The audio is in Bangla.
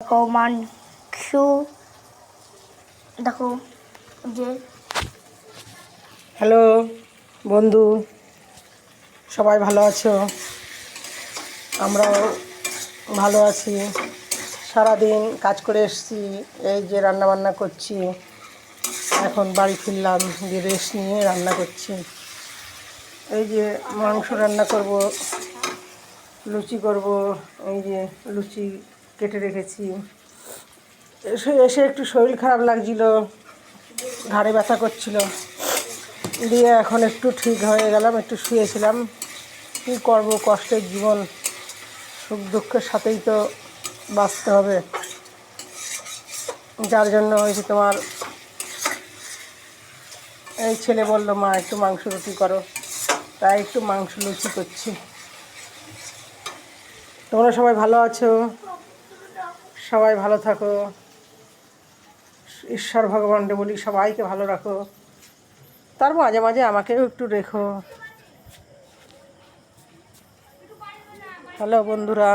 দেখো মাংস, দেখো যে হ্যালো বন্ধু, সবাই ভালো আছো? আমরাও ভালো আছি। সারাদিন কাজ করে এসেছি, এই যে রান্না বান্না করছি। এখন বাড়ি ফিরলাম, দিয়ে রেস্ট নিয়ে রান্না করছি। এই যে মাংস রান্না করব, লুচি করব। এই যে লুচি কেটে রেখেছি। এসে এসে একটু শরীর খারাপ লাগছিল, ঘাড়ে ব্যথা করছিল, দিয়ে এখন একটু ঠিক হয়ে গেলাম, একটু শুয়েছিলাম। কী করবো, কষ্টের জীবন, সুখ দুঃখের সাথেই তো বাঁচতে হবে। যার জন্য হয়েছে তোমার এই ছেলে বললো, মা একটু মাংস রুটি করো, তাই একটু মাংস লুচি করছি। তোমরা সবাই ভালো আছো? সবাই ভালো থাকো। ঈশ্বর ভগবানকে বলি সবাইকে ভালো রাখো, তার মাঝে মাঝে আমাকেও একটু রেখো। হ্যালো বন্ধুরা।